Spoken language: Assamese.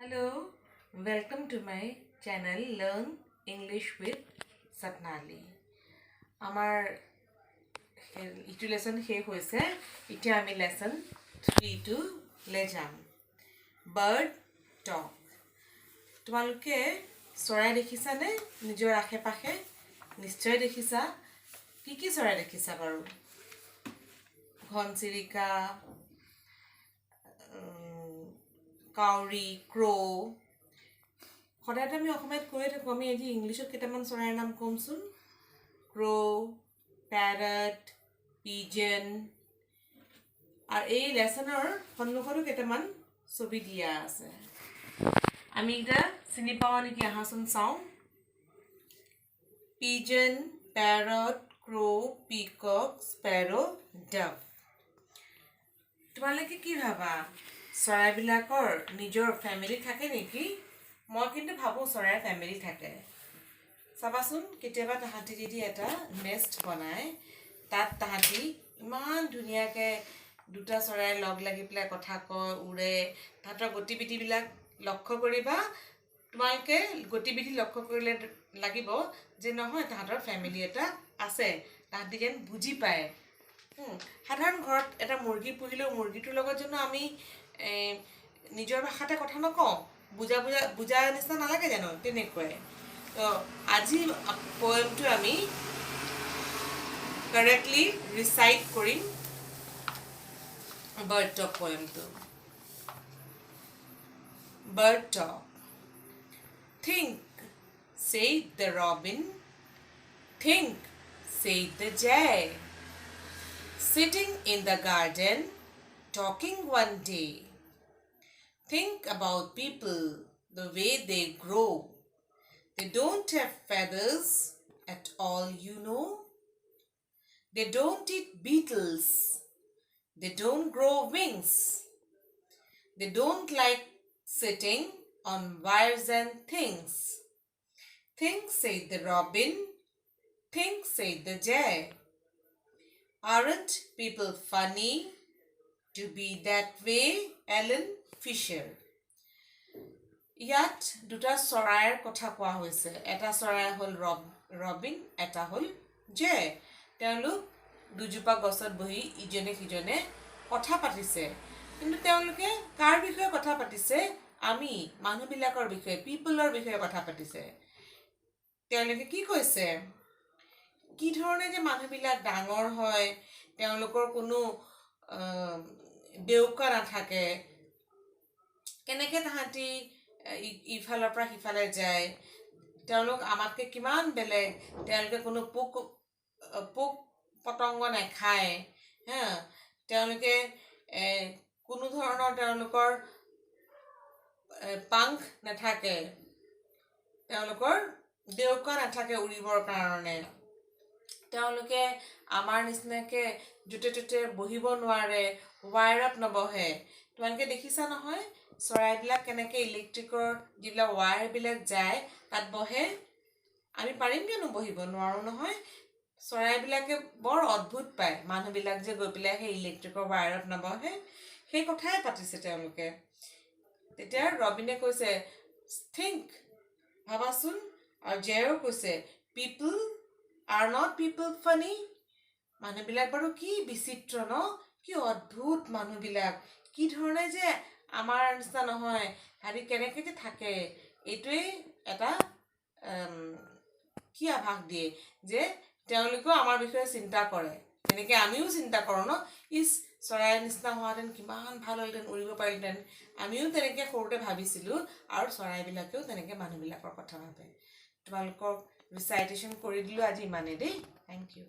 Hello, welcome to my channel Learn English with Sapnali. Our itu lesson here hoise iti ami lesson 3 to lejam. Bird talk. তোমালোকে চৰাই দেখিছানে নিজৰ আশে-পাশে নিশ্চয় দেখিছা কি চৰাই দেখিছা বাৰু ঘনচিৰিকা কাউৰী ক্ৰো সদায় আমি অসমীয়াত কৈ থাকোঁ আমি আজি ইংলিছত কেইটামান চৰাইৰ নাম কমচোন ক্ৰো প্যাৰট পিজন আৰু এই লেসনৰ সন্মুখতো কেইটামান ছবি দিয়া আছে আমি এটা চিনি পাওঁ নেকি আহাচোন চাওঁ পিজন প্যাৰট ক্ৰো পিকক স্পেৰো ডভ তোমালোকে কি ভাবা চৰাইবিলাকৰ নিজৰ ফ্যামিলি থাকে নেকি মই কিন্তু ভাবো চৰাইৰ ফ্যামিলি থাকে চাবাচোন কেতিয়াবা তাহাঁতি যদি এটা নেস্ট বনায় তাত তাহাঁতি ইমান ধুনীয়াকৈ দুটা চৰাই লগ লাগি পেলাই কথা কয় উৰে তাহাঁতৰ গতিবিধিবিলাক লক্ষ্য কৰিবা তোমালোকে গতিবিধি লক্ষ্য কৰিলে লাগিব যে নহয় তাহাঁতৰ ফ্যামিলি এটা আছে তাহাঁতি যেন বুজি পায় সাধাৰণ ঘৰত এটা মুৰ্গী পুহিলেও মুৰ্গীটোৰ লগত যেন আমি নিজৰ ভাষাতে কথা নকওঁ বুজা নিচিনা নালাগে জানো তেনেকৈ তো আজি পোয়েমটো আমি কাৰেক্টলি ৰিচাইট কৰিম বাৰ্ড টক পোয়েমটো bird talk Think, said the robin. Think, said the jay. Sitting in the garden, talking one day. Think about people, the way they grow. They don't have feathers at all, you know. They don't eat beetles. They don't grow wings. They don't like sitting on wires and things. Think, said the robin. Think, said the jay. Aren't people funny to be that way, Ellen Fisher? ইয়াত দুটা চৰাইৰ কথা কোৱা হৈছে এটা চৰাই হল ৰবিন এটা হল জে তেওঁলোক দুজোপা গছত বহি ইজনে সিজনে কথা পাতিছে কিন্তু তেওঁলোকে কাৰ বিষয়ে কথা পাতিছে আমি মানুহবিলাকৰ বিষয়ে পিপলৰ বিষয়ে কথা পাতিছে তেওঁলোকে কি কৈছে কি ধৰণে যে মানুহবিলাক ডাঙৰ হয় তেওঁলোকৰ কোনো দেউকা নাথাকে কেনেকৈ তাহাঁতি ইফালৰ পৰা সিফালে যায় তেওঁলোক আমাতকৈ কিমান বেলেগ তেওঁলোকে কোনো পোক পতংগ নাখায় হা তেওঁলোকে কোনো ধৰণৰ তেওঁলোকৰ পাংখ নাথাকে তেওঁলোকৰ দেউকা নাথাকে উৰিবৰ কাৰণে তেওঁলোকে আমাৰ নিচিনাকৈ জুতে তুতে বহিব নোৱাৰে ৱায়াৰত নবহে তোমালোকে দেখিছা নহয় চৰাইবিলাক কেনেকৈ ইলেক্ট্ৰিকৰ যিবিলাক ৱায়াৰবিলাক যায় তাত বহে আমি পাৰিম কিয়নো বহিব নোৱাৰোঁ নহয় চৰাইবিলাকে বৰ অদ্ভুত পায় মানুহবিলাক যে গৈ পেলাই সেই ইলেক্ট্ৰিকৰ ৱায়াৰত নবহে সেই কথাই পাতিছে তেওঁলোকে তেতিয়া ৰবিনে কৈছে থিংক ভাবাচোন আৰু জেও কৈছে পিপল are not people funny মানুহবিলাক বাৰু কি বিচিত্ৰ ন কি অদ্ভুত মানুহবিলাক কি ধৰণে যে আমাৰ নিচিনা নহয় হাৰি কেনেকৈ যে থাকে এইটোৱেই এটা কি আভাস দিয়ে যে তেওঁলোকেও আমাৰ বিষয়ে চিন্তা কৰে তেনেকৈ আমিও চিন্তা কৰোঁ ন ইছ চৰাইৰ নিচিনা হোৱাহেঁতেন কিমান ভাল হ'লহেঁতেন উৰিব পাৰিলেহেঁতেন আমিও তেনেকৈ সৰুতে ভাবিছিলোঁ আৰু চৰাইবিলাকেও তেনেকৈ মানুহবিলাকৰ কথা ভাবে তোমালোকক ৰিচাইটেশ্যন কৰি দিলোঁ আজি ইমানেই দেই থেংক ইউ